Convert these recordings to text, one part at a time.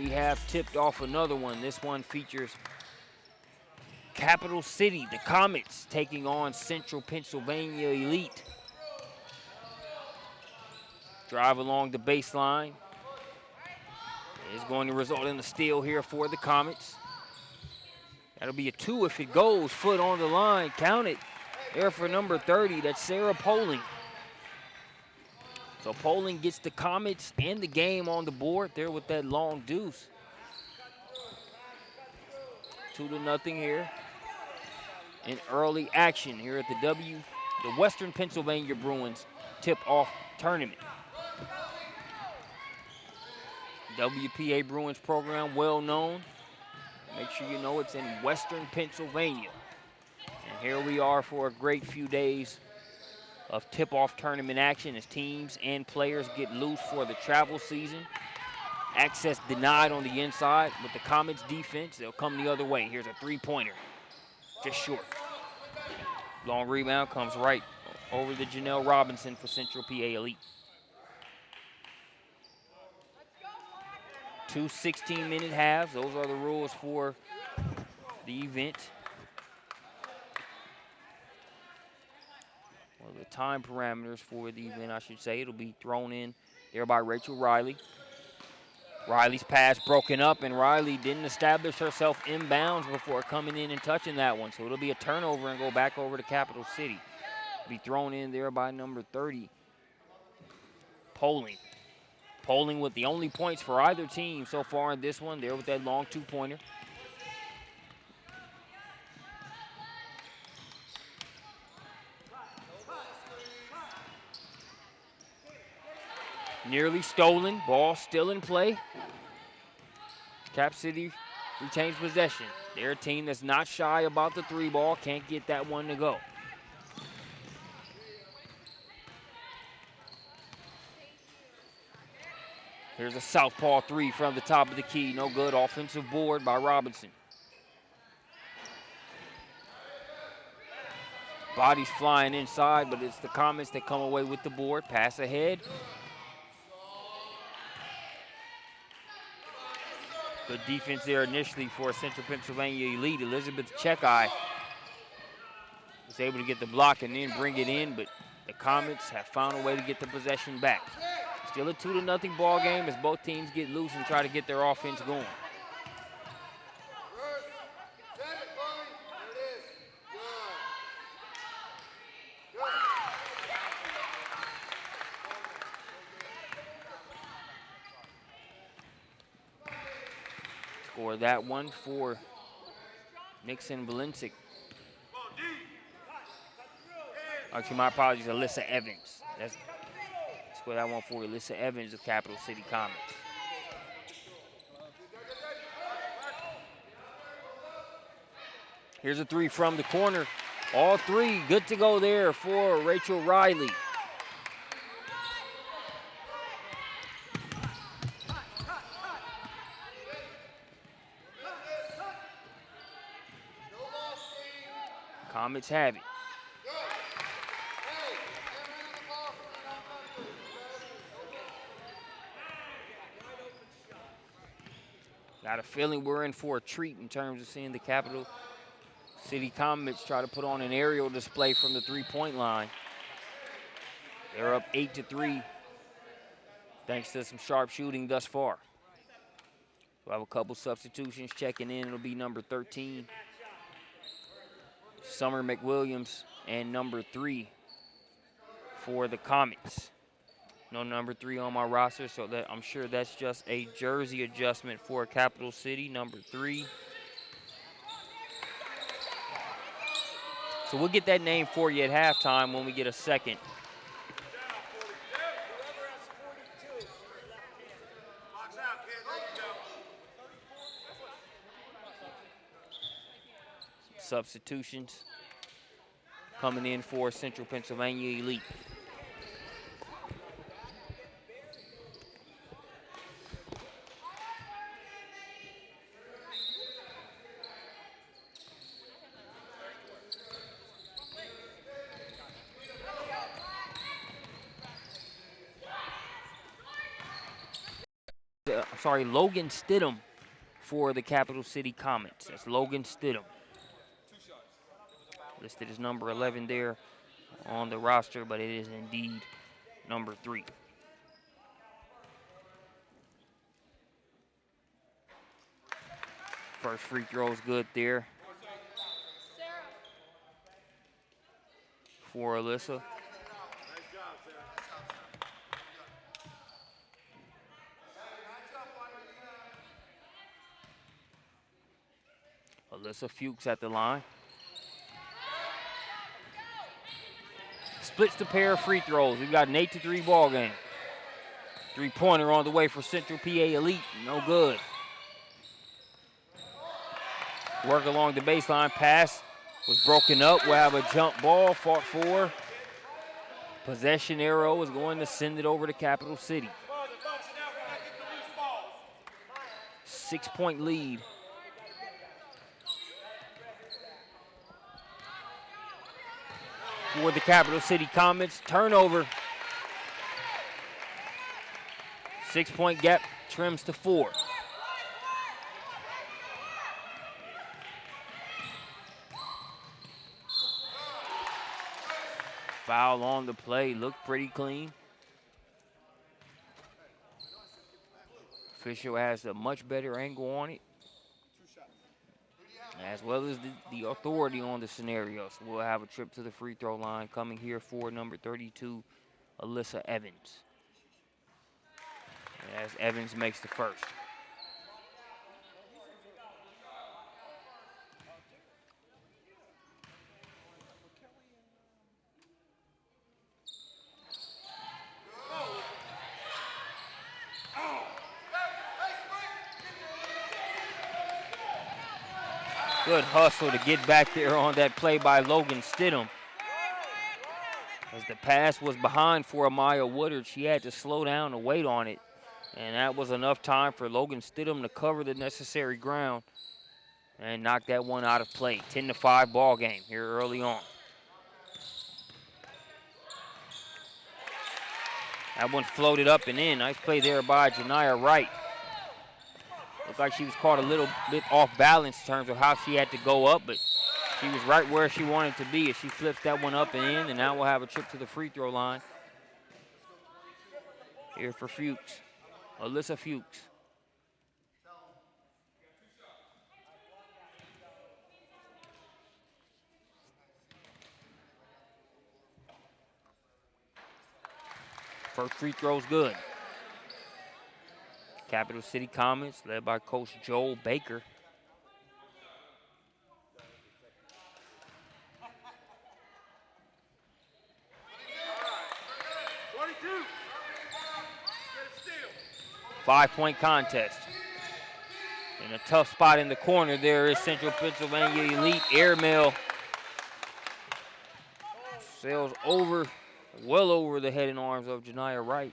we have tipped off another one. This one features Capital City, the Comets, taking on Central Pennsylvania Elite. Drive along the baseline is going to result in a steal here for the Comets. That'll be a 2 if it goes. Foot on the line, count it. There for number 30, that's Sarah Poling. So Poling gets the Comets and the game on the board there with that long deuce. 2-0 here in early action here at the Western Pennsylvania Bruins tip-off tournament. WPA Bruins program, well known. Make sure you know it's in Western Pennsylvania. And here we are for a great few days of tip-off tournament action as teams and players get loose for the travel season. Access denied on the inside with the Comets defense. They'll come the other way. Here's a three-pointer, just short. Long rebound comes right over to Janelle Robinson for Central PA Elite. 2 16-minute halves. Those are the rules for the event. Well, the time parameters for the event, I should say. It'll be thrown in there by Rachel Riley. Riley's pass broken up, and Riley didn't establish herself inbounds before coming in and touching that one. So it'll be a turnover and go back over to Capital City. Be thrown in there by number 30, Poling. Poling with the only points for either team so far in this one, there with that long two-pointer. Nearly stolen, ball still in play. Cap City retains possession. They're a team that's not shy about the three ball, can't get that one to go. Here's a southpaw three from the top of the key. No good. Offensive board by Robinson. Bodies flying inside, but it's the Comets that come away with the board. Pass ahead. Good defense there initially for Central Pennsylvania Elite. Elizabeth Checkeye was able to get the block and then bring it in, but the Comets have found a way to get the possession back. Still a 2-0 ball game as both teams get loose and try to get their offense going. Score that one for Nixon Valencic. Actually, my apologies, Alyssa Evans. Score that one for Alyssa Evans of Capital City Comets. Here's a three from the corner. All three good to go there for Rachel Riley. Comets have it. Got a feeling we're in for a treat in terms of seeing the Capital City Comets try to put on an aerial display from the three-point line. They're up 8-3 thanks to some sharp shooting thus far. We'll have a couple substitutions checking in. It'll be number 13, Summer McWilliams, and number 3 for the Comets. No number 3 on my roster, so that I'm sure that's just a jersey adjustment for Capital City, number 3. So we'll get that name for you at halftime when we get a second. Substitutions coming in for Central Pennsylvania Elite. Logan Stidham for the Capital City Comets. That's Logan Stidham. Listed as number 11 there on the roster, but it is indeed number 3. First free throw is good there for Alyssa. Alyssa Fuchs at the line. Splits the pair of free throws. We've got an 8-3 ball game. 3-pointer on the way for Central PA Elite. No good. Work along the baseline. Pass was broken up. We'll have a jump ball. Fought for. Possession arrow is going to send it over to Capital City. 6-point lead. For the Capital City Comets. Turnover. 6-point gap trims to 4. Foul on the play. Looked pretty clean. Official has a much better angle on it, as well as the authority on the scenario. So we'll have a trip to the free throw line coming here for number 32, Alyssa Evans. As Evans makes the first. Good hustle to get back there on that play by Logan Stidham. As the pass was behind for Amaya Woodard, she had to slow down and wait on it. And that was enough time for Logan Stidham to cover the necessary ground and knock that one out of play. 10-5 ball game here early on. That one floated up and in. Nice play there by Janiyah Wright. Looked like she was caught a little bit off balance in terms of how she had to go up, but she was right where she wanted to be as she flips that one up and in, and now we'll have a trip to the free throw line here for Fuchs, Alyssa Fuchs. First free throw's good. Capital City Comets, led by Coach Joel Baker. Five-point contest. In a tough spot in the corner, there is Central Pennsylvania Elite. Airmail sails over, well over the head and arms of Janiyah Wright,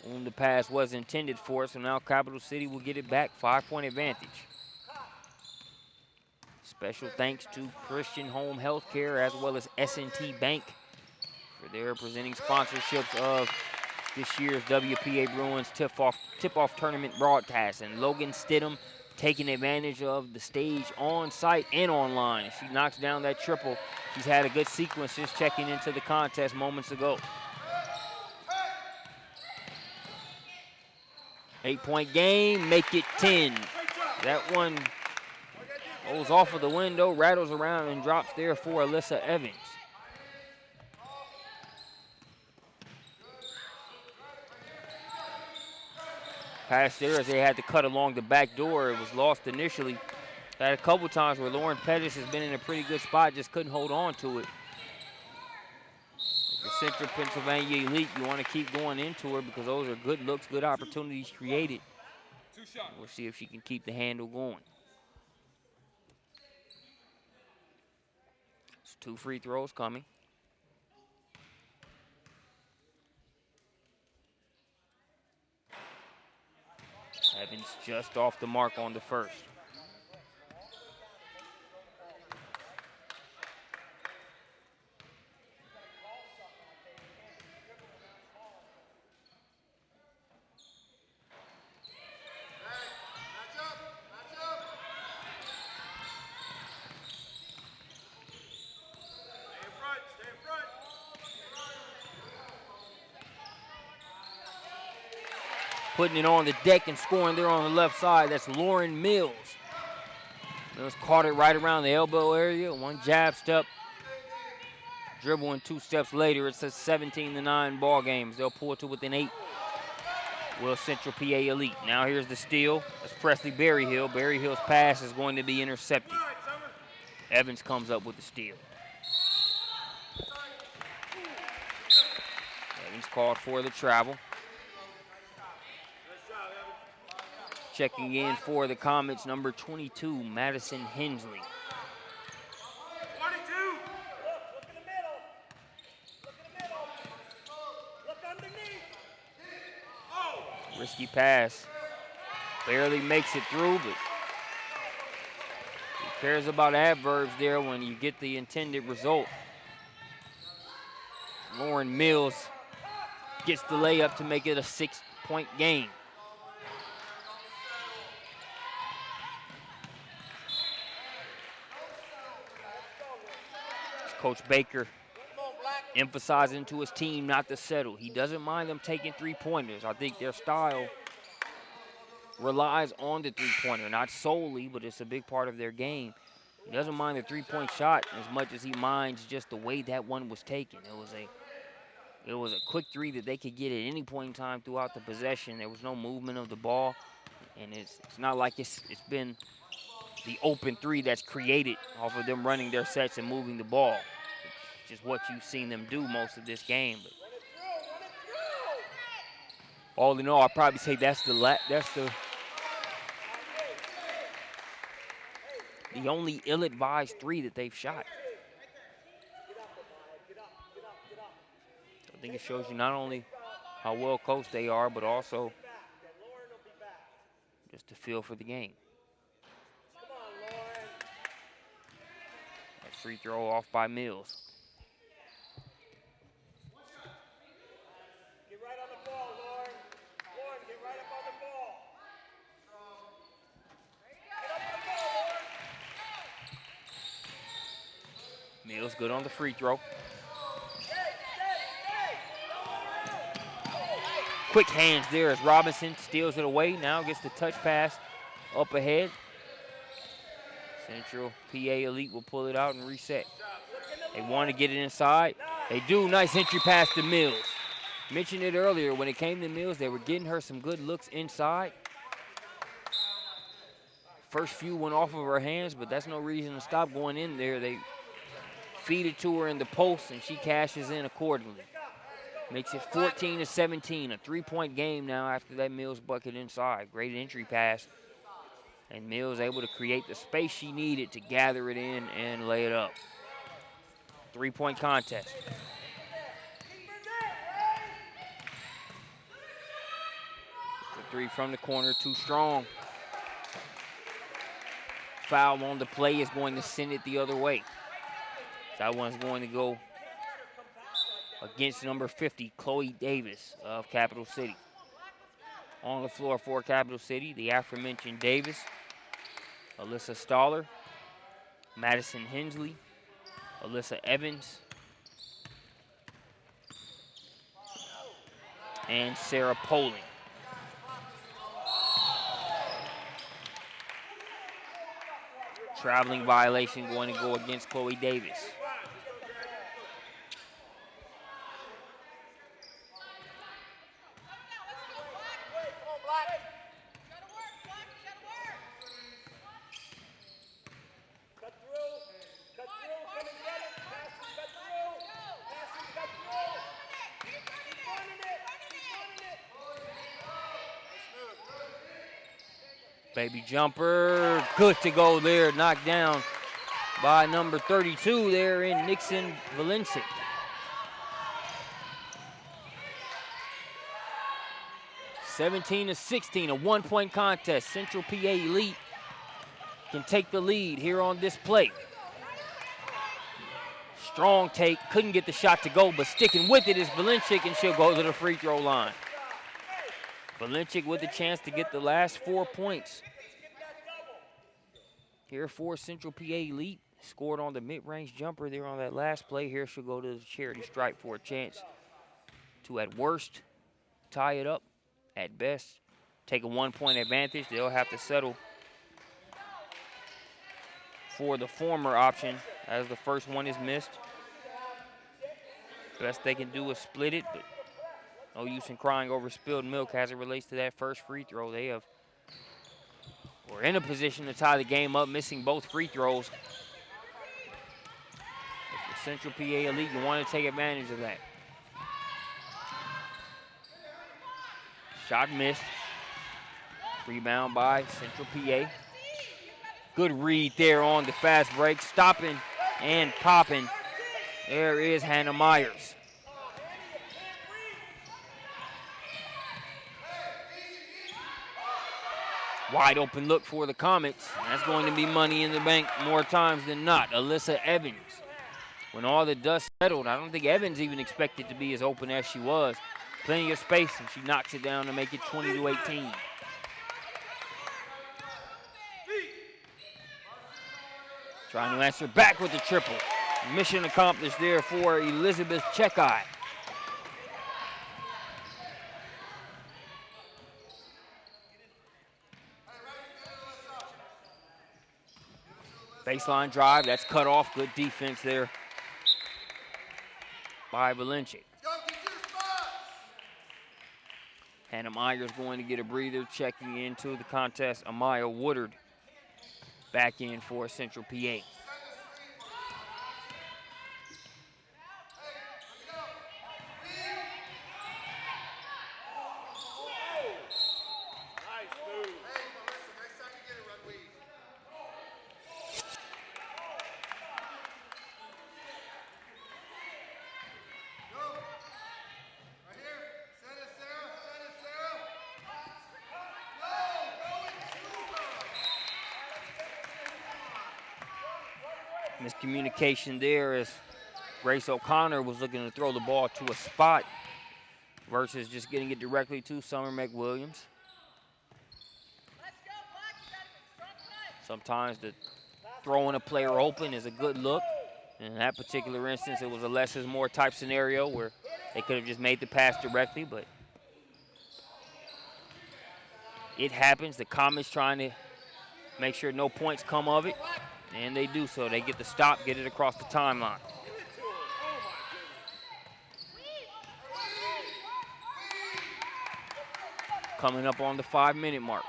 whom the pass was intended for, so now Capital City will get it back, 5-point advantage. Special thanks to Christian Home Healthcare as well as S&T Bank for their presenting sponsorships of this year's WPA Bruins tip-off tournament broadcast. And Logan Stidham taking advantage of the stage on site and online. She knocks down that triple. She's had a good sequence just checking into the contest moments ago. 8-point game, make it 10. That one goes off of the window, rattles around, and drops there for Alyssa Evans. Pass there as they had to cut along the back door. It was lost initially. Had a couple times where Lauren Pettis has been in a pretty good spot, just couldn't hold on to it. The Central Pennsylvania Elite, you want to keep going into her because those are good looks, good opportunities created. We'll see if she can keep the handle going. It's 2 free throws coming. Evans just off the mark on the first. putting it on the deck and scoring there on the left side. That's Lauren Mills. Mills caught it right around the elbow area. One jab step. Dribbling 2 steps later. It's a 17-9 ball game. They'll pull it to within 8. Will Central PA Elite. Now here's the steal. That's Presley Berryhill. Berryhill's pass is going to be intercepted. Evans comes up with the steal. Evans called for the travel. Checking in for the Comets, number 22, Madison Hensley. 22. Look in the middle. Look in the middle. Look underneath. Oh. Risky pass. Barely makes it through, but who cares about adverbs there when you get the intended result. Lauren Mills gets the layup to make it a 6-point game. Coach Baker emphasizing to his team not to settle. He doesn't mind them taking 3-pointers. I think their style relies on the 3-pointer, not solely, but it's a big part of their game. He doesn't mind the 3-point shot as much as he minds just the way that one was taken. It was a quick 3 that they could get at any point in time throughout the possession. There was no movement of the ball, and it's not like it's been the open 3 that's created off of them running their sets and moving the ball. It's just what you've seen them do most of this game. But all in all, I'd probably say that's the only ill-advised 3 that they've shot. I think it shows you not only how well coached they are, but also just a feel for the game. That free throw off by Mills. Get right on the ball, Lauren. Lauren, get right up on the ball. Get up on the ball, Lauren. Mills good on the free throw. Quick hands there as Robinson steals it away. Now gets the touch pass up ahead. Central PA Elite will pull it out and reset. They want to get it inside. They do. Nice entry pass to Mills. Mentioned it earlier, when it came to Mills, they were getting her some good looks inside. First few went off of her hands, but that's no reason to stop going in there. They feed it to her in the post, and she cashes in accordingly. Makes it 14-17, a 3-point game now after that Mills bucket inside. Great entry pass. And Mills able to create the space she needed to gather it in and lay it up. 3-point contest. The 3 from the corner, too strong. Foul on the play is going to send it the other way. That one's going to go against number 50, Chloe Davis of Capital City. On the floor for Capital City, the aforementioned Davis, Alyssa Stoller, Madison Hensley, Alyssa Evans, and Sarah Poling. Traveling violation going to go against Chloe Davis. Baby jumper, good to go there, knocked down by number 32 there in Nixon Valencic. (17-16), a 1-point contest. Central PA Elite can take the lead here on this play. Strong take, couldn't get the shot to go, but sticking with it is Valencic, and she'll go to the free throw line. Valencic with a chance to get the last 4 points. Here for Central PA Elite. Scored on the mid-range jumper there on that last play. Here she'll go to the charity stripe for a chance to, at worst, tie it up. At best, take a 1-point advantage. They'll have to settle for the former option as the first one is missed. Best they can do is split it, but no use in crying over spilled milk as it relates to that first free throw. They were in a position to tie the game up, missing both free throws. If you're Central PA Elite, you want to take advantage of that. Shot missed. Rebound by Central PA. Good read there on the fast break. Stopping and popping. There is Hannah Myers. Wide open look for the Comets. That's going to be money in the bank more times than not. Alyssa Evans. When all the dust settled, I don't think Evans even expected to be as open as she was. Plenty of space, and she knocks it down to make it 20-18. Trying to answer back with the triple. Mission accomplished there for Elizabeth Chekai. Baseline drive, that's cut off. Good defense there by Valencia. Hannah Myers going to get a breather, checking into the contest. Amaya Woodard back in for Central PA. Miscommunication there as Grace O'Connor was looking to throw the ball to a spot versus just getting it directly to Summer McWilliams. Sometimes the throwing a player open is a good look. In that particular instance, it was a less is more type scenario where they could have just made the pass directly, but it happens. The Comets trying to make sure no points come of it. And they do so. They get the stop, get it across the timeline. Coming up on the 5-minute mark.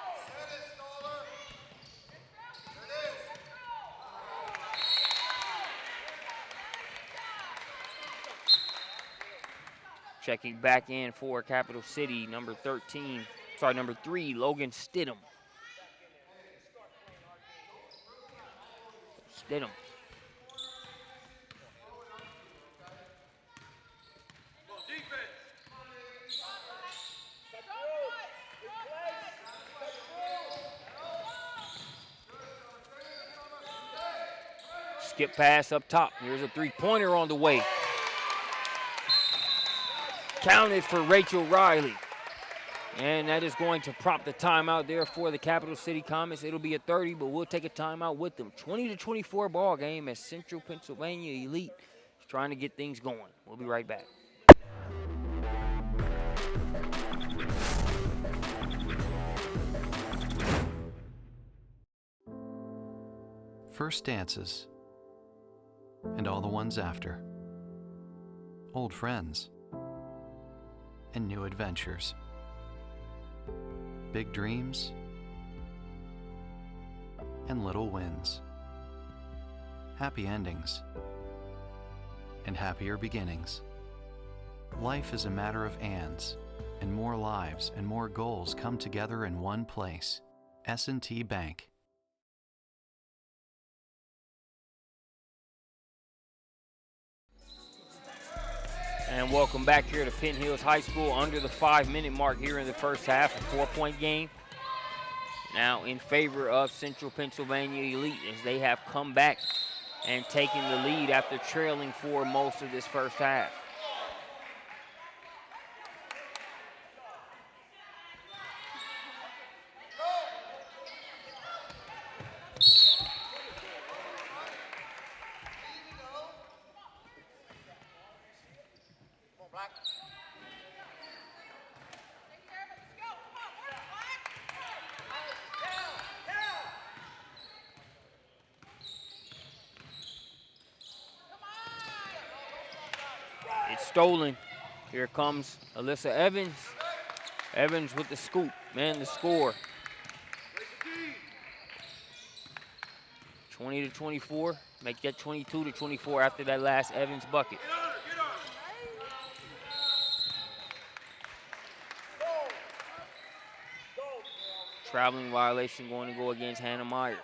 Checking back in for Capital City, number 3, Logan Stidham. Stidham. Skip pass up top. Here's a three-pointer on the way. Counted for Rachel Riley. And that is going to prompt the timeout there for the Capital City Comets. It'll be a 30, but we'll take a timeout with them. 20-24 ball game as Central Pennsylvania Elite is trying to get things going. We'll be right back. First dances, and all the ones after. Old friends, and new adventures. Big dreams, and little wins. Happy endings, and happier beginnings. Life is a matter of ands, and more lives and more goals come together in one place. S&T Bank. And welcome back here to Penn Hills High School. Under the 5-minute mark here in the first half, a 4-point game. Now in favor of Central Pennsylvania Elite as they have come back and taken the lead after trailing for most of this first half. It's stolen. Here comes Alyssa Evans. Evans with the scoop, man, the score. 20-24. Make that 22-24 after that last Evans bucket. Traveling violation going to go against Hannah Myers.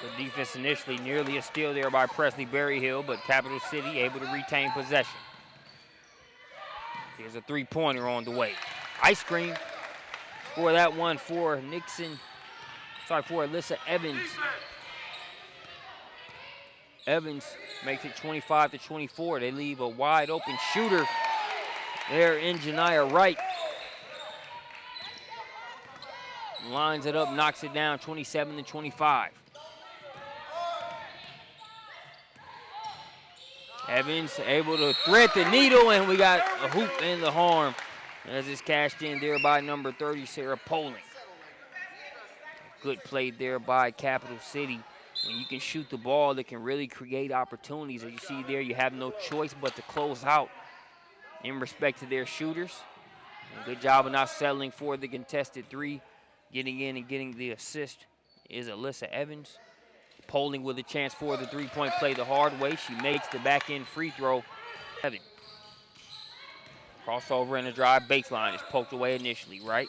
The defense initially nearly a steal there by Presley Berryhill, but Capital City able to retain possession. Here's a three-pointer on the way. Ice cream. Score that one for for Alyssa Evans. Evans makes it 25-24. They leave a wide open shooter there in Janiyah Wright. Lines it up, knocks it down, 27-25. Evans able to thread the needle, and we got a hoop in the harm as it's cashed in there by number 30, Sarah Poling. Good play there by Capital City. When you can shoot the ball, that can really create opportunities. As you see there, you have no choice but to close out in respect to their shooters. And good job of not settling for the contested three. Getting in and getting the assist is Alyssa Evans. Poling with a chance for the three-point play the hard way. She makes the back-end free throw. Crossover and a drive baseline is poked away initially, right?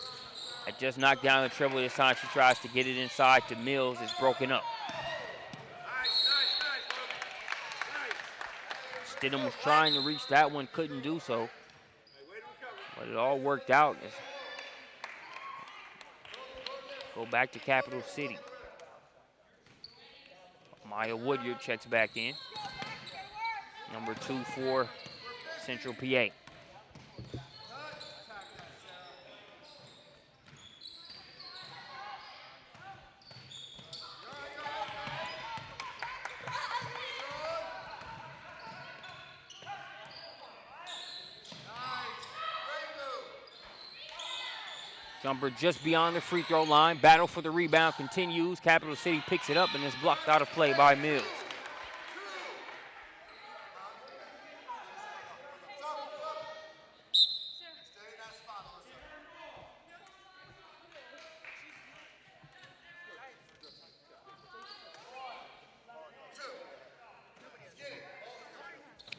I just knocked down the dribble this time. She tries to get it inside to Mills. It's broken up. Stidham was trying to reach that one, couldn't do so. But it all worked out. Go back to Capital City. Maya Woodyard checks back in. Number 2 for Central PA. Jumper just beyond the free throw line. Battle for the rebound continues. Capital City picks it up and is blocked out of play by Mills.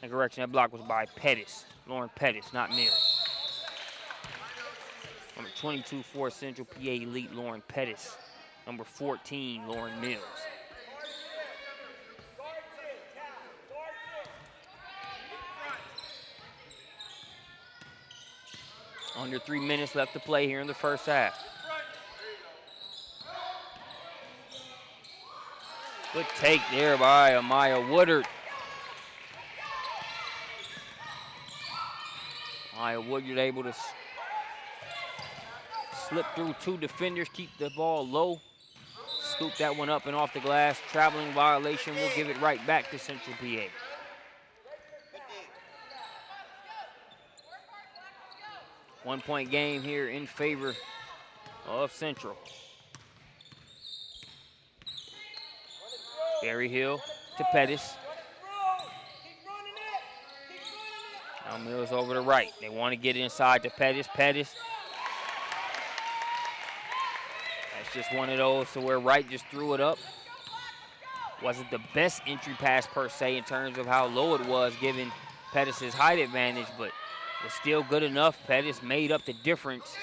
And correction, that block was by Pettis. Lauren Pettis, not Mills. Number 22 for Central PA Elite, Lauren Pettis. Number 14, Lauren Mills. Under 3 minutes left to play here in the first half. Good take there by Amaya Woodard. Amaya Woodard able to slip through 2 defenders, keep the ball low. Scoop that one up and off the glass. Traveling violation. We'll give it right back to Central PA. One-point game here in favor of Central. Berryhill to Pettis. Now Mills over to right. They want to get inside to Pettis. Pettis. That's just one of those to where Wright just threw it up. Wasn't the best entry pass per se in terms of how low it was given Pettis' height advantage, but was still good enough. Pettis made up the difference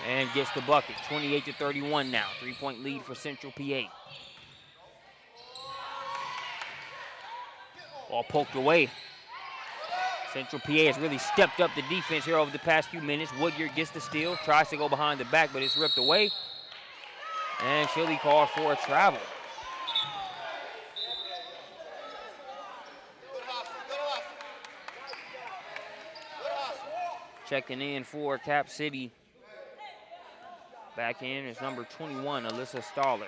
and gets the bucket. 28-31 now. 3-point lead for Central PA. Ball poked away. Central PA has really stepped up the defense here over the past few minutes. Woodyard gets the steal, tries to go behind the back, but it's ripped away. And she'll be called for a travel. Checking in for Cap City. Back in is number 21, Alyssa Stoller.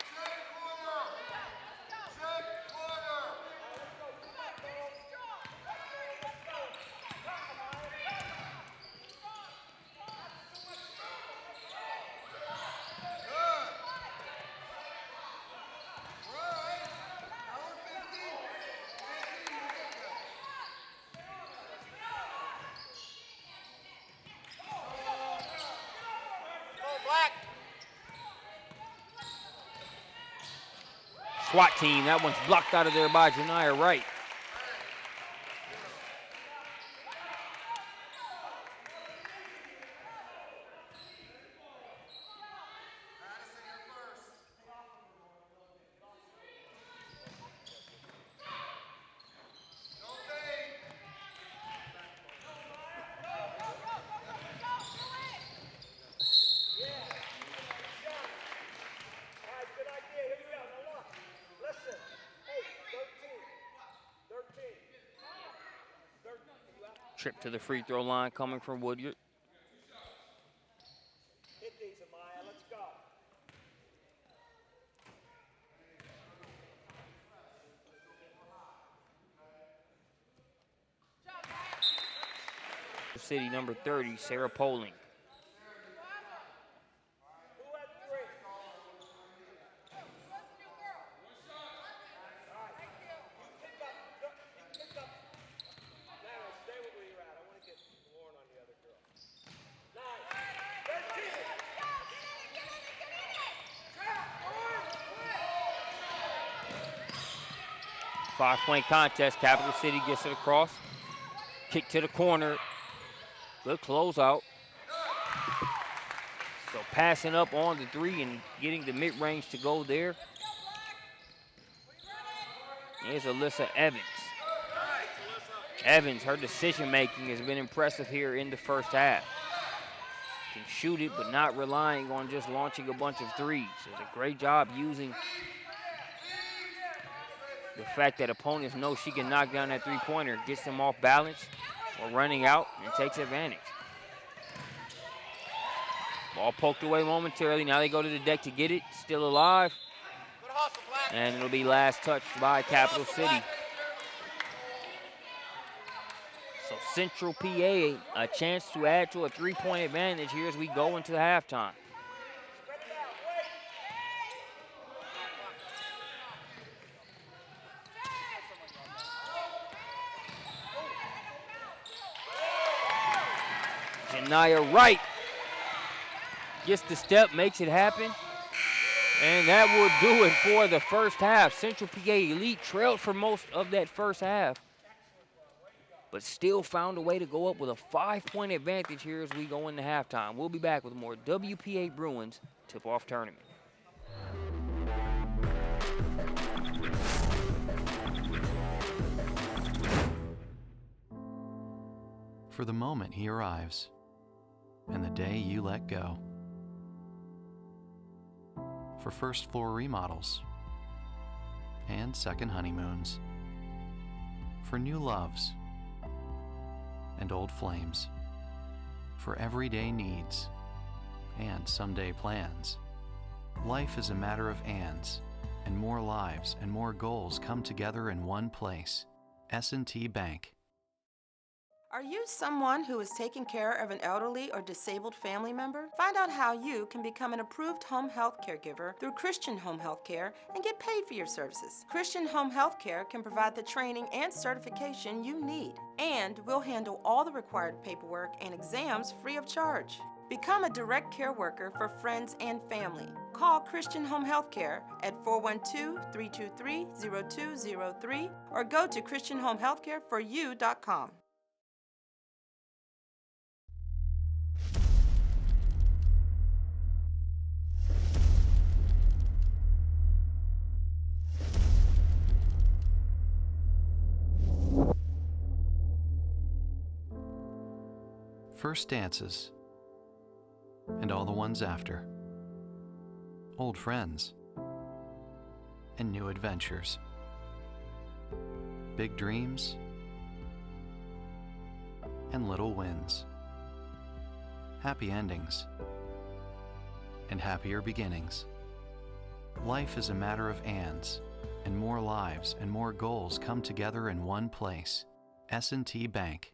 SWAT team. That one's blocked out of there by Janiyah Wright. Trip to the free throw line coming from Woodyard. Hit these, Amaya. Let's go. City number 30, Sarah Poling. Who had three? Pick up. Now, stay where you're at. I want to get Lauren on the other girl. 9, 13. 5-point contest. Capital City gets it across. Kick to the corner. Good closeout. So passing up on the three and getting the mid-range to go there. Here's Alyssa Evans. Evans, her decision-making has been impressive here in the first half. Can shoot it, but not relying on just launching a bunch of threes. Does a great job using the fact that opponents know she can knock down that three-pointer, gets them off balance or running out, and takes advantage. Ball poked away momentarily. Now they go to the deck to get it. Still alive. And it'll be last touched by Capital City. So Central PA, a chance to add to a three-point advantage here as we go into the halftime. Janiyah Wright gets the step, makes it happen. And that will do it for the first half. Central PA Elite trailed for most of that first half, but still found a way to go up with a 5-point advantage here as we go into halftime. We'll be back with more WPA Bruins tip-off tournament. For the moment he arrives, and the day you let go. For first floor remodels and second honeymoons. For new loves and old flames. For everyday needs and someday plans. Life is a matter of ands, and more lives and more goals come together in one place. S&T Bank. Are you someone who is taking care of an elderly or disabled family member? Find out how you can become an approved home health caregiver through Christian Home Health Care and get paid for your services. Christian Home Health Care can provide the training and certification you need, and will handle all the required paperwork and exams free of charge. Become a direct care worker for friends and family. Call Christian Home Health Care at 412-323-0203 or go to ChristianHomeHealthCareForYou.com. First dances, and all the ones after. Old friends, and new adventures. Big dreams, and little wins. Happy endings, and happier beginnings. Life is a matter of ands, and more lives and more goals come together in one place. S&T Bank.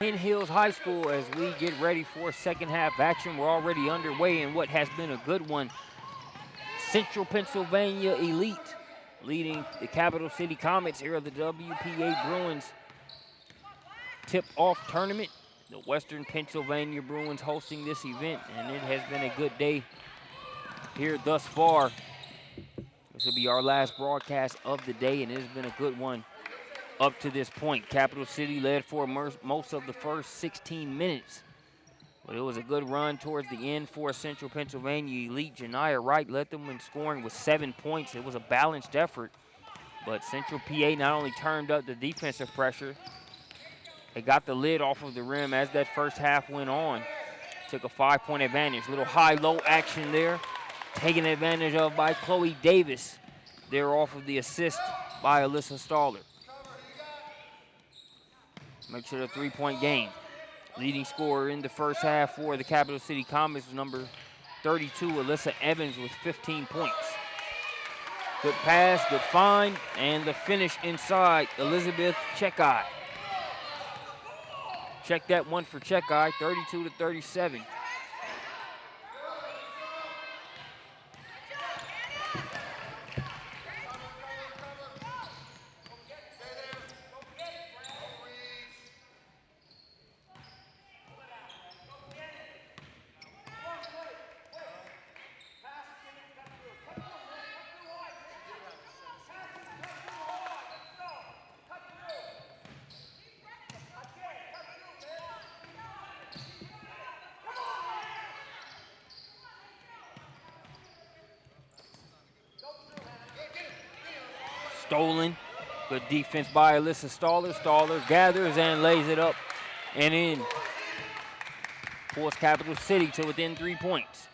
in Hills High School as we get ready for second half action. We're already underway in what has been a good one. Central Pennsylvania Elite leading the Capital City Comets here at the WPA Bruins tip-off tournament. The Western Pennsylvania Bruins hosting this event, and it has been a good day here thus far. This will be our last broadcast of the day, and it has been a good one up to this point. Capital City led for most of the first 16 minutes, but it was a good run towards the end for Central Pennsylvania Elite. Janiah Wright led them in scoring with 7 points. It was a balanced effort, but Central PA not only turned up the defensive pressure, they got the lid off of the rim as that first half went on. Took a 5-point advantage. Little high-low action there, taken advantage of by Chloe Davis. There off of the assist by Alyssa Staller. Make sure the 3-point game. Leading scorer in the first half for the Capital City Comets was number 32, Alyssa Evans, with 15 points. Good pass, good find, and the finish inside, Elizabeth Checkeye. Check that one for Checkeye, 32-37. Stolen. Good defense by Alyssa Staller. Staller gathers and lays it up and in. Pulls Capital City to within 3 points.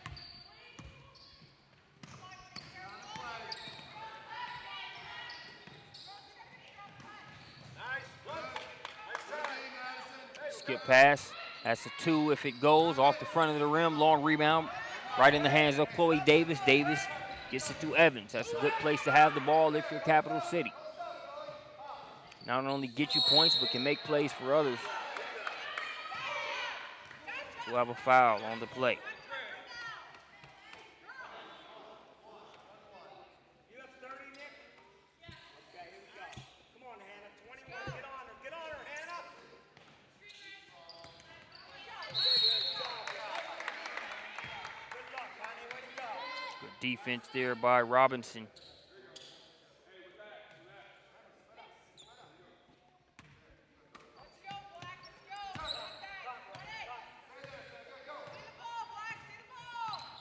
Skip pass. That's a 2 if it goes off the front of the rim. Long rebound right in the hands of Chloe Davis. Davis gets it to Evans. That's a good place to have the ball if you're Capital City. Not only get you points, but can make plays for others. We'll have a foul on the play. You have 30, Nick? Okay, here we go. Come on, Hannah. 21. Get on her. Get on her, Hannah. Good luck, honey. Way to go. Good defense there by Robinson.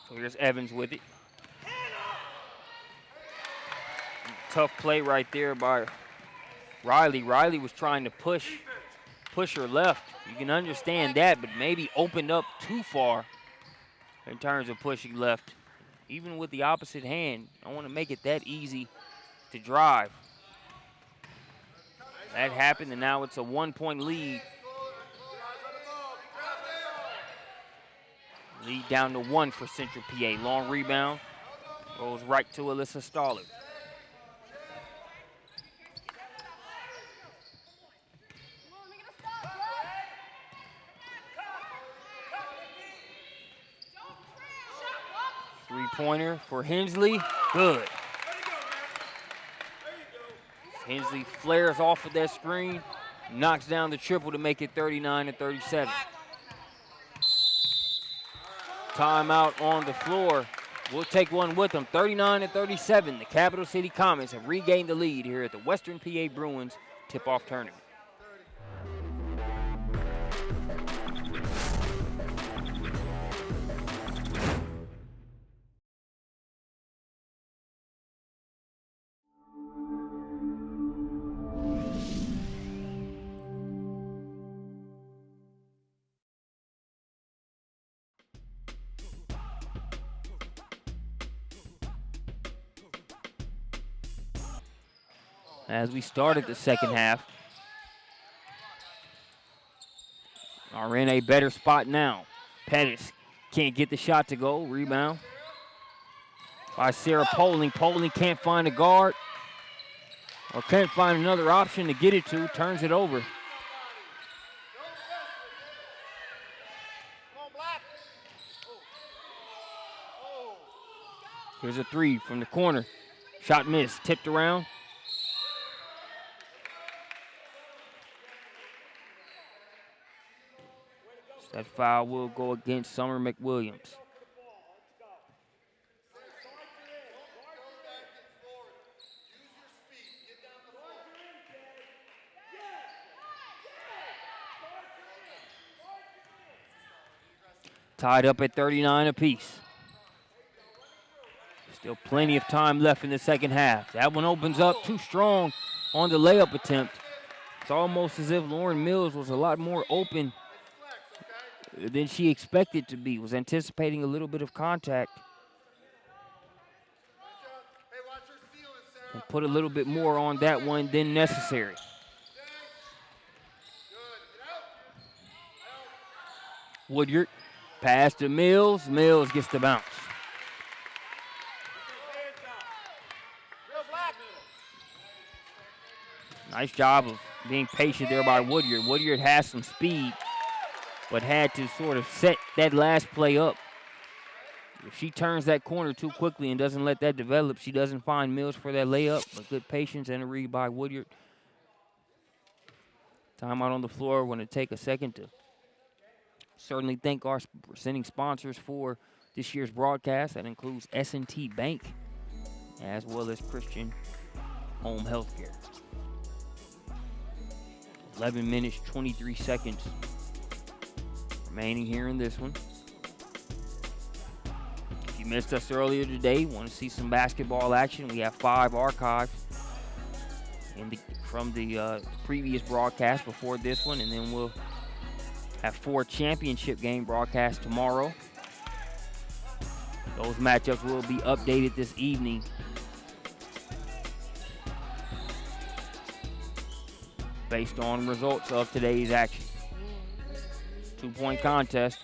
So here's Evans with it. Tough play right there by Riley. Riley was trying to push her left. You can understand that, but maybe opened up too far in terms of pushing left. Even with the opposite hand, I want to make it that easy to drive. That happened, and now it's a 1-point lead. Lead down to 1 for Central PA. Long rebound. Goes right to Alyssa Staller. Three-pointer for Hensley. Good. Hensley flares off of that screen. Knocks down the triple to make it 39-37. Timeout on the floor. We'll take one with them. 39-37. The Capital City Comets have regained the lead here at the Western PA Bruins tip-off tournament. As we started the second half, are in a better spot now. Pettis can't get the shot to go. Rebound by Sarah Poling. Poling can't find a guard or can't find another option to get it to. Turns it over. Here's a three from the corner. Shot missed, tipped around. That foul will go against Summer McWilliams. Tied up at 39 apiece. Still plenty of time left in the second half. That one opens up too strong on the layup attempt. It's almost as if Lauren Mills was a lot more open than she expected to be, was anticipating a little bit of contact. And put a little bit more on that one than necessary. Woodyard, pass to Mills. Mills gets the bounce. Nice job of being patient there by Woodyard. Woodyard has some speed, but had to sort of set that last play up. If she turns that corner too quickly and doesn't let that develop, she doesn't find Mills for that layup, but good patience and a read by Woodyard. Timeout on the floor. We're going to take a second to certainly thank our presenting sponsors for this year's broadcast. That includes S&T Bank as well as Christian Home Healthcare. 11 minutes, 23 seconds remaining here in this one. If you missed us earlier today, want to see some basketball action, we have 5 archives from the previous broadcast before this one, and then we'll have 4 championship game broadcasts tomorrow. Those matchups will be updated this evening. Based on results of today's action. 2-point contest.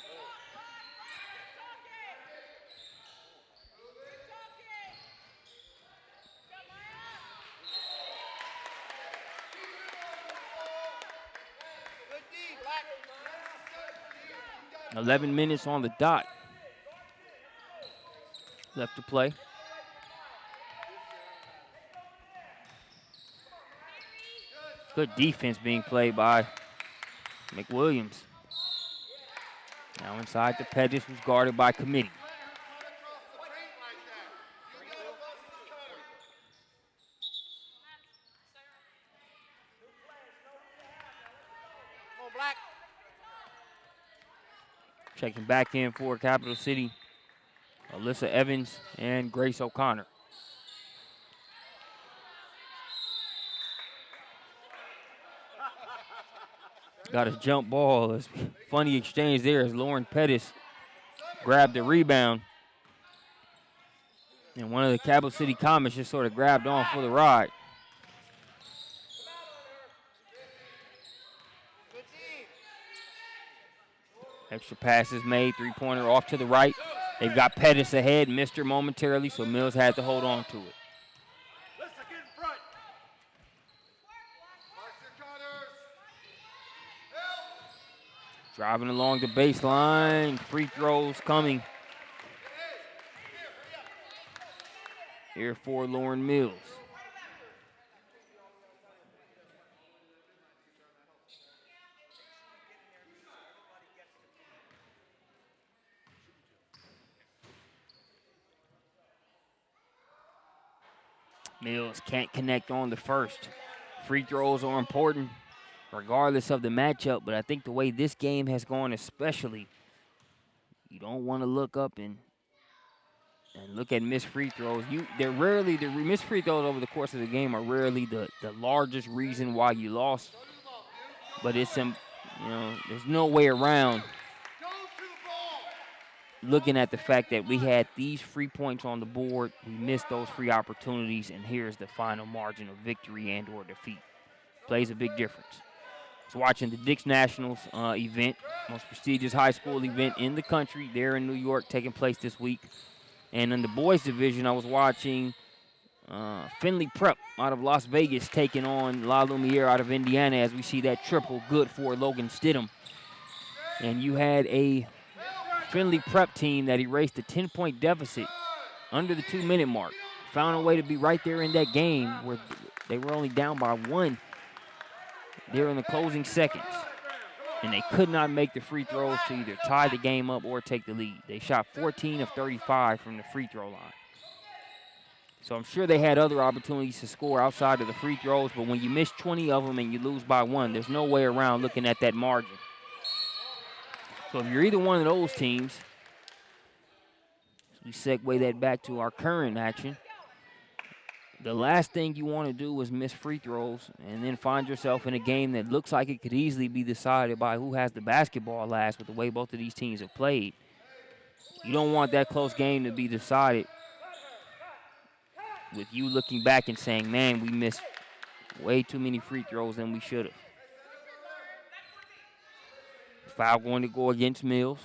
Good 11 minutes on the dot left to play. Good defense being played by McWilliams. Now inside the Pettis, who's guarded by Committee. Checking back in for Capital City, Alyssa Evans and Grace O'Connor. Got a jump ball. It's funny exchange there as Lauren Pettis grabbed the rebound. And one of the Capital City Comets just sort of grabbed on for the ride. Extra passes made, 3-pointer off to the right. They've got Pettis ahead, missed her momentarily, so Mills had to hold on to it. Driving along the baseline, free throws coming here for Lauren Mills. Mills can't connect on the first. Free throws are important regardless of the matchup, but I think the way this game has gone especially, you don't want to look up and look at missed free throws. The missed free throws over the course of the game are rarely the largest reason why you lost, but it's there's no way around looking at the fact that we had these free points on the board, we missed those free opportunities, and here's the final margin of victory and or defeat. Plays a big difference. I was watching the Dix Nationals event, most prestigious high school event in the country, there in New York, taking place this week. And in the boys division, I was watching Findlay Prep out of Las Vegas taking on La Lumiere out of Indiana, as we see that triple good for Logan Stidham. And you had a Findlay Prep team that erased a 10-point deficit under the 2-minute mark. Found a way to be right there in that game where they were only down by 1 there in the closing seconds. And they could not make the free throws to either tie the game up or take the lead. They shot 14 of 35 from the free throw line. So I'm sure they had other opportunities to score outside of the free throws, but when you miss 20 of them and you lose by 1, there's no way around looking at that margin. So if you're either one of those teams, we segue that back to our current action. The last thing you want to do is miss free throws and then find yourself in a game that looks like it could easily be decided by who has the basketball last with the way both of these teams have played. You don't want that close game to be decided with you looking back and saying, man, we missed way too many free throws than we should have. Foul going to go against Mills.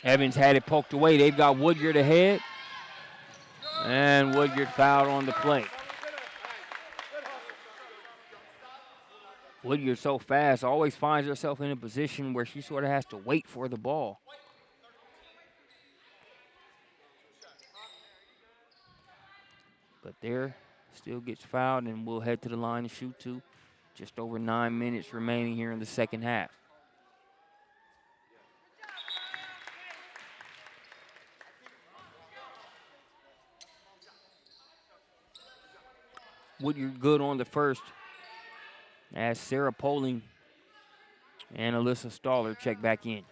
Evans had it poked away. They've got Woodyard ahead. And Woodyard fouled on the play. Woodyard so fast, always finds herself in a position where she sort of has to wait for the ball. But there, still gets fouled, and we'll head to the line to shoot two. Just over 9 minutes remaining here in the second half. Woodyard good on the first as Sarah Poling and Alyssa Staller check back in.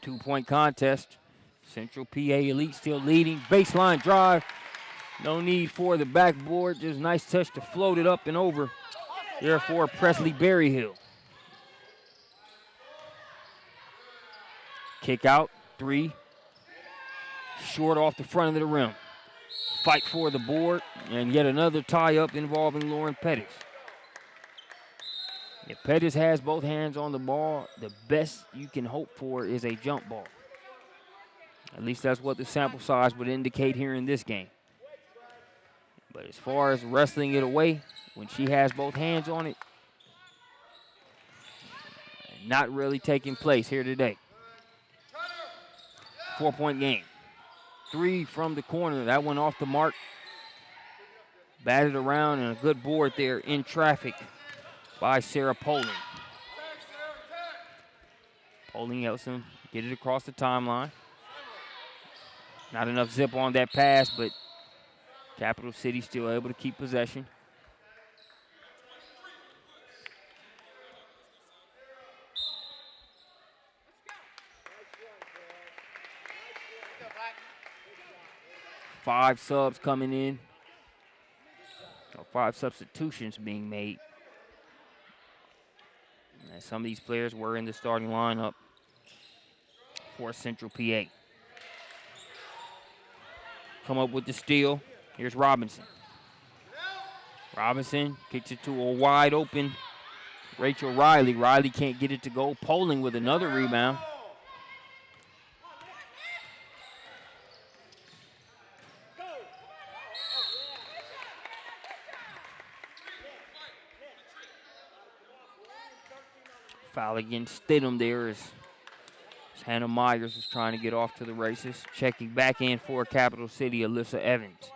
Two-point contest. Central PA Elite still leading. Baseline drive. No need for the backboard. Just nice touch to float it up and over. Therefore, Presley Berryhill. Kick out, 3. Short off the front of the rim. Fight for the board, and yet another tie-up involving Lauren Pettis. If Pettis has both hands on the ball, the best you can hope for is a jump ball. At least that's what the sample size would indicate here in this game. But as far as wrestling it away, when she has both hands on it, not really taking place here today. 4-point game. 3 from the corner. That one off the mark. Batted around, and a good board there in traffic by Sarah Poling. Poling helps him get it across the timeline. Not enough zip on that pass, but Capital City still able to keep possession. Five subs coming in. Or 5 substitutions being made. And some of these players were in the starting lineup for Central PA. Come up with the steal. Here's Robinson. Robinson kicks it to a wide open Rachel Riley. Riley can't get it to go. Poling with another rebound. Foul against Stidham there as Hannah Myers is trying to get off to the races. Checking back in for Capital City, Alyssa Evans.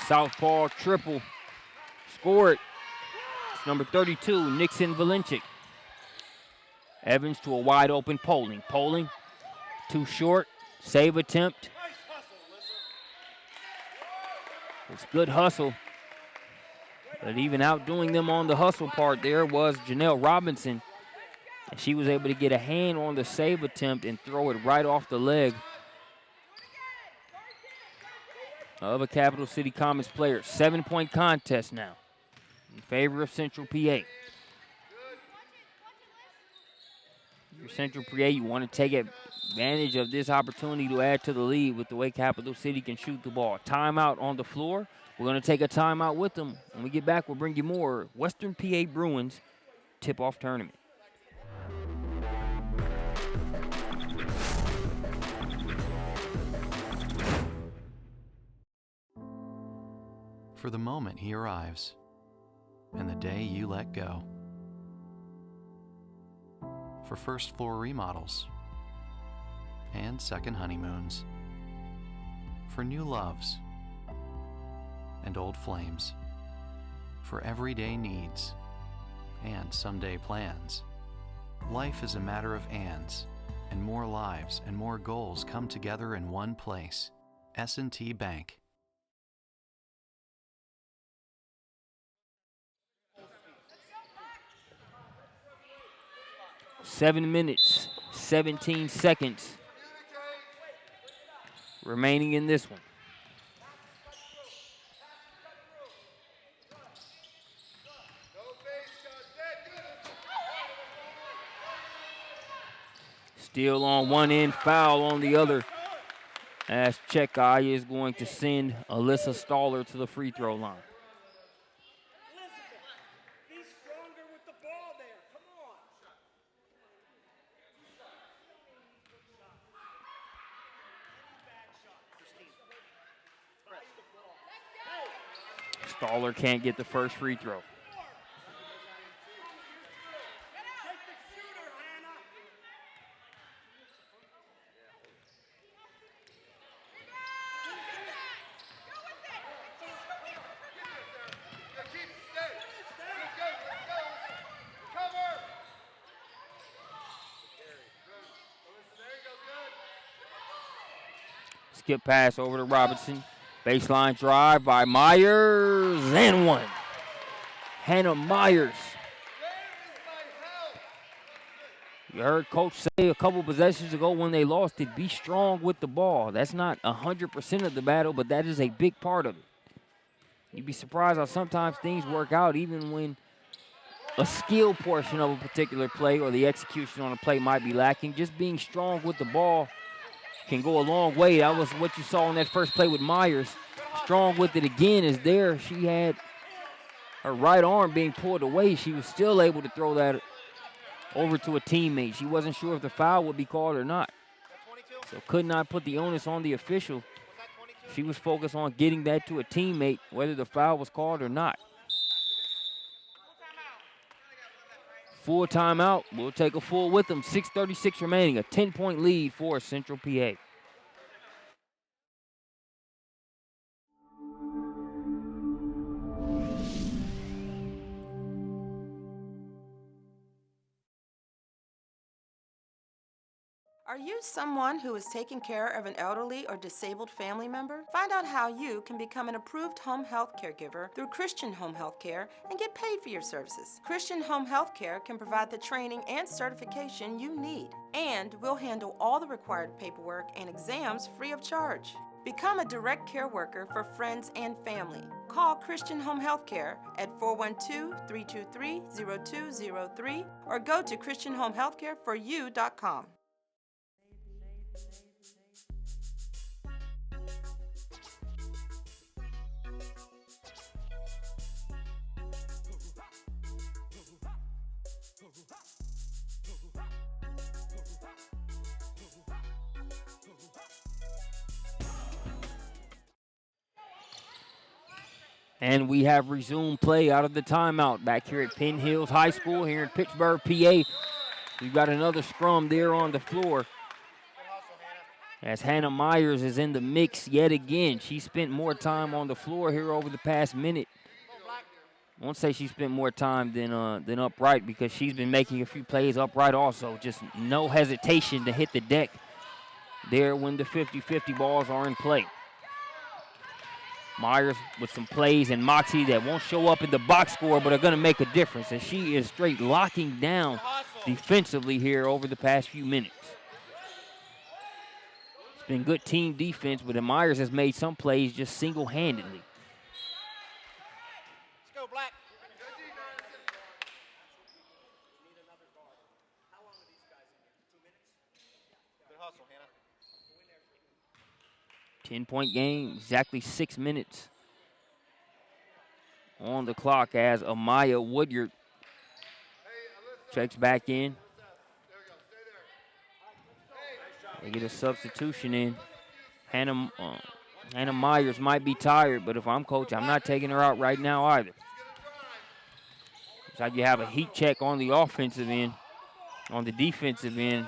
Southpaw triple. Scored. It's number 32, Nixon Valenchik. Evans to a wide open Poling. Poling, too short. Save attempt. It's good hustle. But even outdoing them on the hustle part there was Janelle Robinson. And she was able to get a hand on the save attempt and throw it right off the leg of a Capital City Comets player. 7-point contest now in favor of Central PA. Your Central PA, you want to take advantage of this opportunity to add to the lead with the way Capital City can shoot the ball. Timeout on the floor. We're going to take a timeout with them. When we get back, we'll bring you more Western PA Bruins tip-off tournament. For the moment he arrives, and the day you let go. For first floor remodels and second honeymoons. For new loves and old flames. For everyday needs and someday plans. Life is a matter of ands, and more lives and more goals come together in one place. S&T Bank. 7 minutes, 17 seconds remaining in this one. Steal on one end, foul on the other, as Chekai is going to send Alyssa Staller to the free throw line. Elizabeth, be stronger with the ball there. Come on. Staller can't get the first free throw. Take the shooter, Hannah. Skip pass over to Robinson. Baseline drive by Myers, and one. Hannah Myers. You heard Coach say a couple possessions ago when they lost it, be strong with the ball. That's not 100% of the battle, but that is a big part of it. You'd be surprised how sometimes things work out even when a skill portion of a particular play or the execution on a play might be lacking. Just being strong with the ball can go a long way. That was what you saw in that first play with Myers. Strong with it again is there. She had her right arm being pulled away. She was still able to throw that over to a teammate. She wasn't sure if the foul would be called or not. So could not put the onus on the official. She was focused on getting that to a teammate, whether the foul was called or not. Full timeout. We'll take a full with them. 6:36 remaining. A 10-point lead for Central PA. Are you someone who is taking care of an elderly or disabled family member? Find out how you can become an approved home health caregiver through Christian Home Health Care and get paid for your services. Christian Home Health Care can provide the training and certification you need, and we'll handle all the required paperwork and exams free of charge. Become a direct care worker for friends and family. Call Christian Home Health Care at 412-323-0203 or go to ChristianHomeHealthCareForYou.com. And we have resumed play out of the timeout back here at Penn Hills High School here in Pittsburgh, PA. We've got another scrum there on the floor as Hannah Myers is in the mix yet again. She spent more time on the floor here over the past minute. I won't say she spent more time than upright because she's been making a few plays upright also. Just no hesitation to hit the deck there when the 50-50 balls are in play. Myers with some plays and moxie that won't show up in the box score but are going to make a difference. And she is straight locking down defensively here over the past few minutes. It's been good team defense, but Myers has made some plays just single-handedly. Let's go, Black. How long are these guys in here? 2 minutes? Good hustle, Hannah. 10-point game, exactly 6 minutes on the clock as Amaya Woodyard checks back in. They get a substitution in. Hannah Myers might be tired, but if I'm coach, I'm not taking her out right now either. It's like you have a heat check on the offensive end. On the defensive end,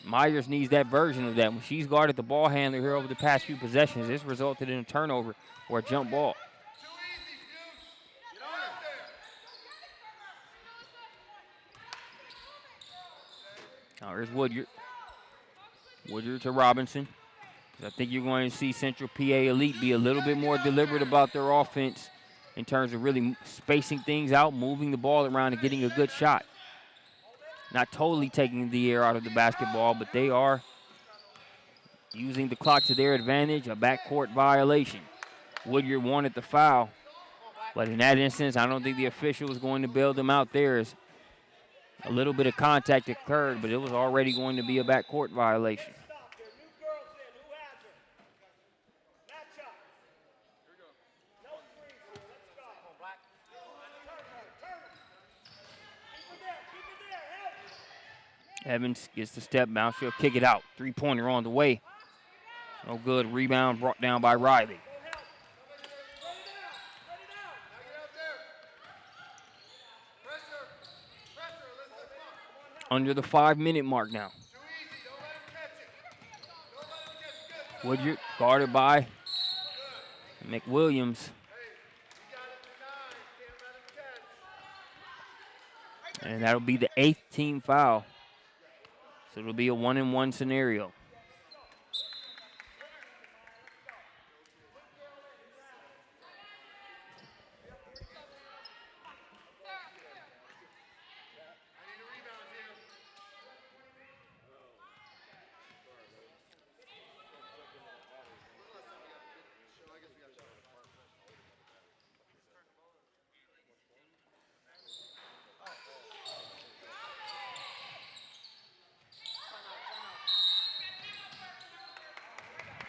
Myers needs that version of that. When she's guarded the ball handler here over the past few possessions, it's resulted in a turnover or a jump ball. Now here's Woodyard. Woodyard to Robinson. I think you're going to see Central PA Elite be a little bit more deliberate about their offense in terms of really spacing things out, moving the ball around, and getting a good shot. Not totally taking the air out of the basketball, but they are using the clock to their advantage, a backcourt violation. Woodyard wanted the foul, but in that instance, I don't think the official was going to bail them out there. As a little bit of contact occurred, but it was already going to be a backcourt violation. Stop. There are new girls in. Who has her? Match up. Here we go. No freeze here. Let's go. Come on, Black. Turn her. Turn her. Keep her there. Keep her there. Help. Evans gets the step bounce. She'll kick it out. Three-pointer on the way. No good. Rebound brought down by Riley. Under the 5-minute mark now. Woodyard guarded by McWilliams. And that'll be the 8th team foul. So it'll be a 1-and-1 scenario.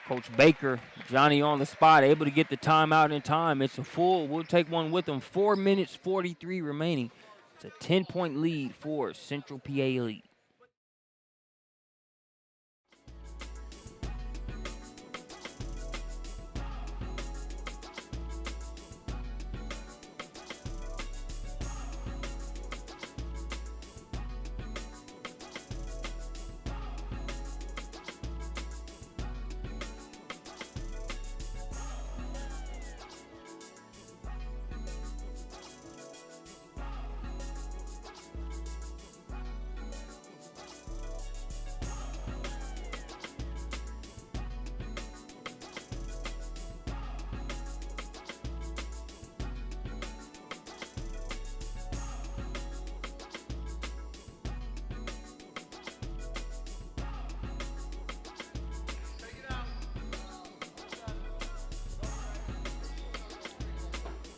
Coach Baker, Johnny on the spot, able to get the timeout in time. It's a full, we'll take one with them. 4 minutes, 43 remaining. It's a 10-point lead for Central PA Elite.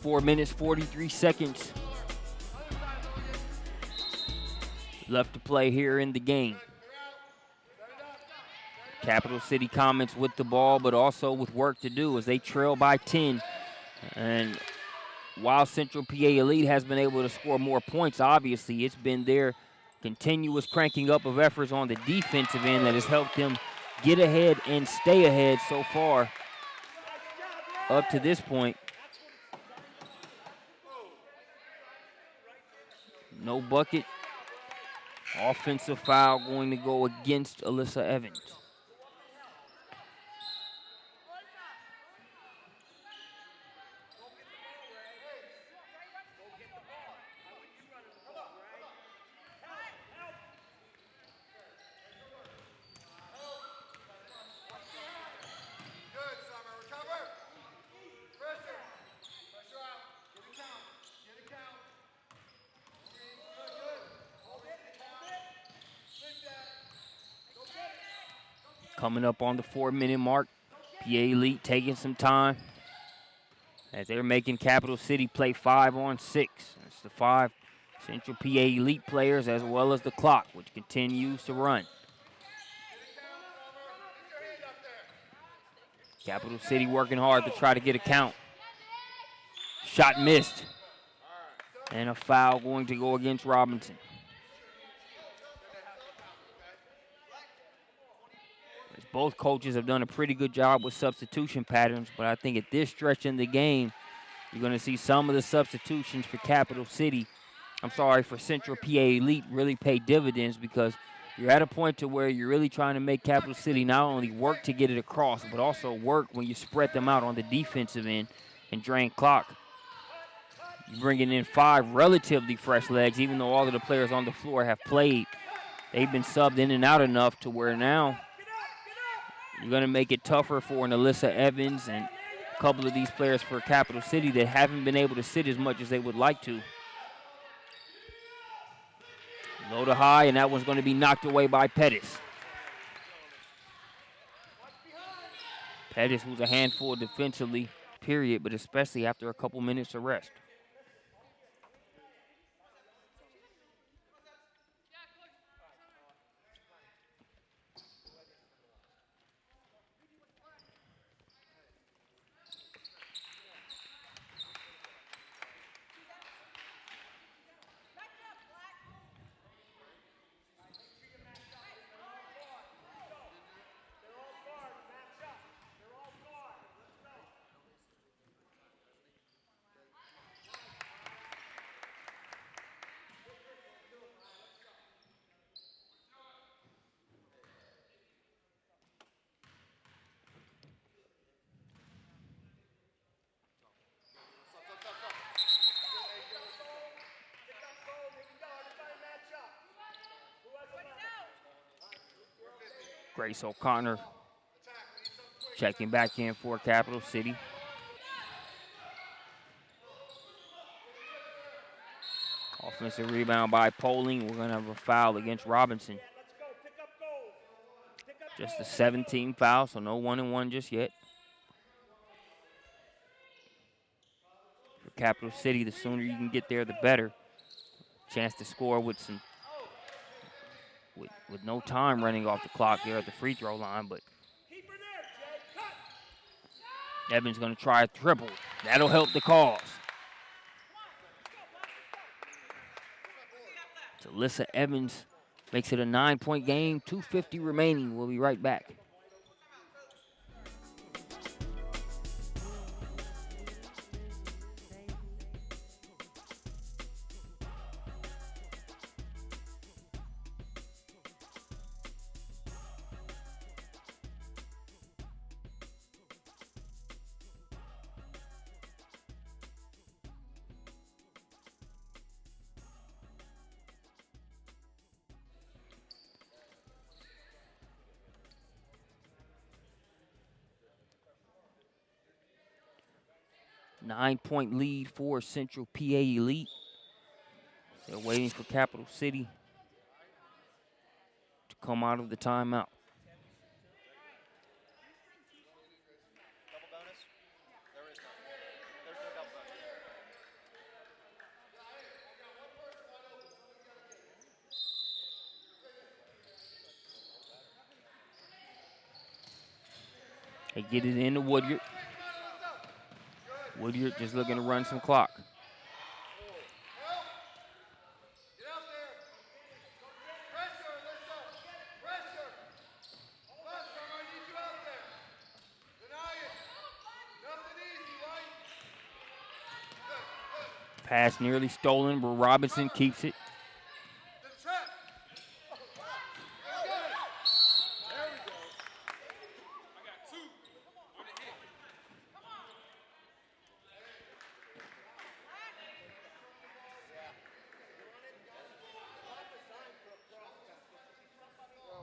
Four minutes, 43 seconds left to play here in the game. Capital City Comets with the ball, but also with work to do as they trail by 10. And while Central PA Elite has been able to score more points, obviously it's been their continuous cranking up of efforts on the defensive end that has helped them get ahead and stay ahead so far up to this point. No bucket. Offensive foul going to go against Alyssa Evans. Coming up on the 4-minute mark. PA Elite taking some time as they're making Capital City play 5-on-6. It's the 5 Central PA Elite players as well as the clock, which continues to run. Capital City working hard to try to get a count. Shot missed. And a foul going to go against Robinson. As both coaches have done a pretty good job with substitution patterns, but I think at this stretch in the game, you're going to see some of the substitutions for for Central PA Elite really pay dividends, because you're at a point to where you're really trying to make Capital City not only work to get it across, but also work when you spread them out on the defensive end and drain clock. You're bringing in 5 relatively fresh legs, even though all of the players on the floor have played. They've been subbed in and out enough to where now you're going to make it tougher for an Alyssa Evans and a couple of these players for Capital City that haven't been able to sit as much as they would like to. Low to high, and that one's going to be knocked away by Pettis. Pettis, who's a handful defensively, period, but especially after a couple minutes of rest. Grace O'Connor checking back in for Capital City. Offensive rebound by Poling. We're going to have a foul against Robinson. Just a 17 foul, so no 1-and-1 just yet. For Capital City, the sooner you can get there, the better. Chance to score with no time running off the clock there at the free throw line, but Evans going to try a triple. That'll help the cause. So Alyssa Evans makes it a 9-point game, 2:50 remaining. We'll be right back. Nine-point lead for Central PA Elite. They're waiting for Capital City to come out of the timeout. They get it into Woodyard. Woodyard just looking to run some clock. Pass nearly stolen, but Robinson keeps it.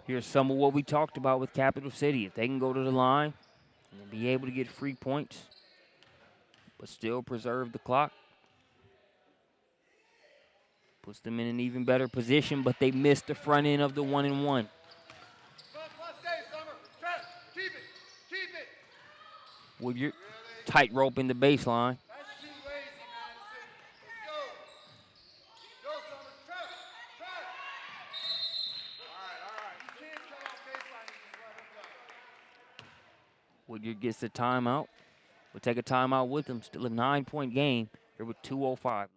Here's some of what we talked about with Capital City. If they can go to the line and be able to get free points, but still preserve the clock, puts them in an even better position, but they missed the front end of the 1-and-1. Woodyard tight rope in the baseline. That's too lazy, Madison. Let's go. Go, Summer. Trap. Trap. All right. You can't come off baseline and just let him go. Woodyard gets the timeout. We'll take a timeout with him. Still a 9-point game here with 2:05 left.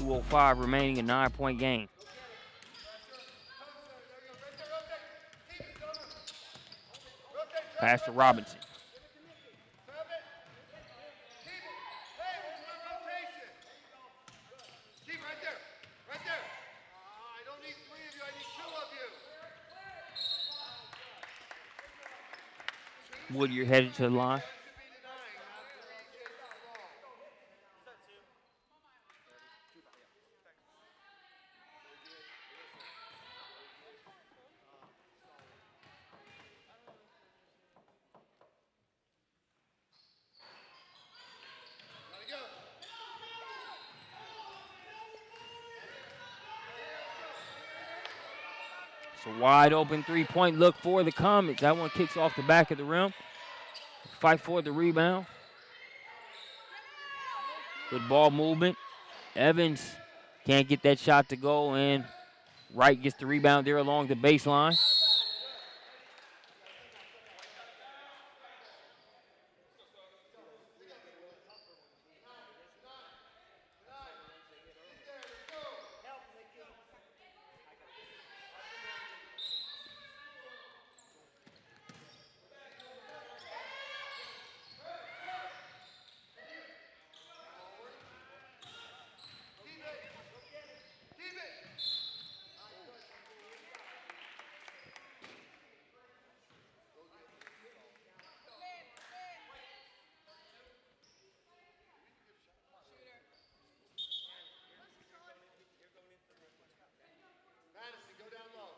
.205 remaining, a 9-point game. Pass to Robinson. Keep right there. Right there. I don't need 3 of you. I need 2 of you. Woodyard headed to the line. Should be denying after Jason Wall. Gotta go. It's a wide open 3-point look for the Comets. That one kicks off the back of the rim. Fight for the rebound. Good ball movement. Evans can't get that shot to go, and Wright gets the rebound there along the baseline. Madison, go down low.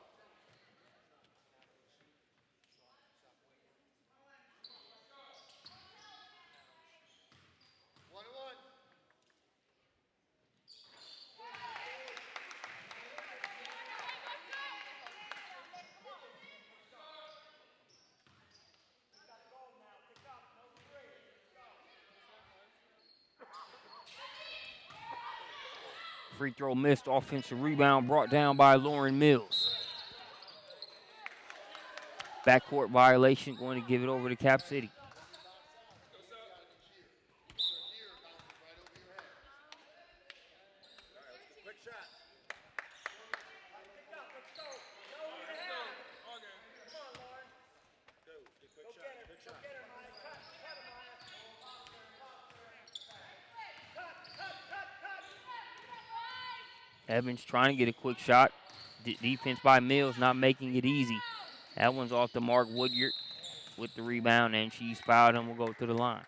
One and one. Free throw missed. Offensive rebound brought down by Lauren Mills. Backcourt violation, going to give it over to Cap City. Quick shot. Evans trying to get a quick shot. Defense by Mills not making it easy. That one's off to Mark Woodyard with the rebound, and she's fouled and will go to the line.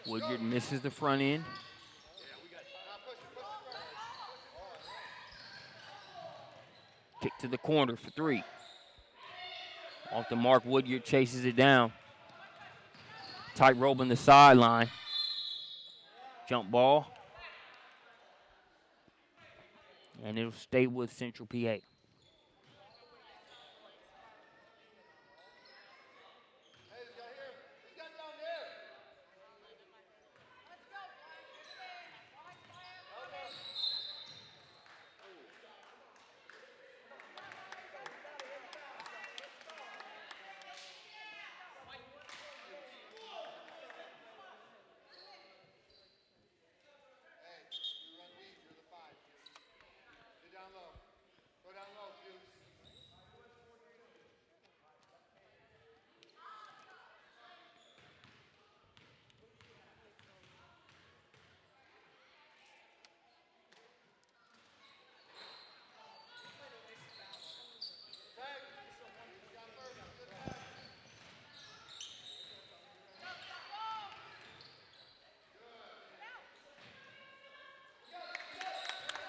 Woodyard misses the front end. Kick to the corner for 3. Off the mark, Woodyard chases it down. Tight rope on the sideline. Jump ball. And it'll stay with Central PA.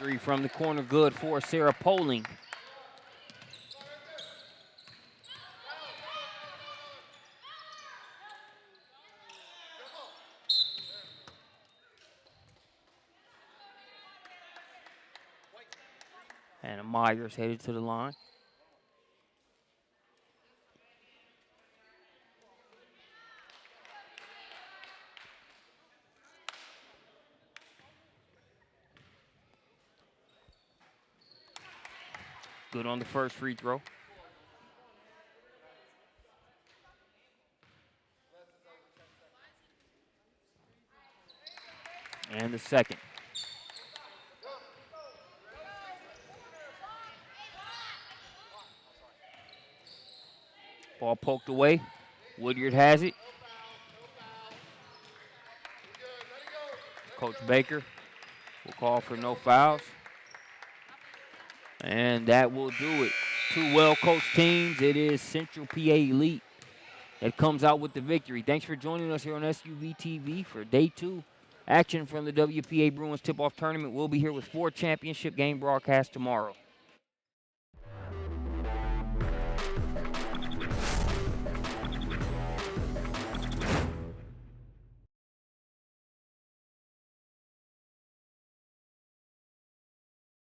Three from the corner, good for Sarah Poling. Hannah Myers headed to the line. Good on the first free throw. And the second. Ball poked away. Woodyard has it. Coach Baker will call for no fouls. And that will do it. Two well-coached teams. It is Central PA Elite that comes out with the victory. Thanks for joining us here on SUVtv for day 2. Action from the WPA Bruins tip-off tournament. We'll be here with 4 championship game broadcasts tomorrow.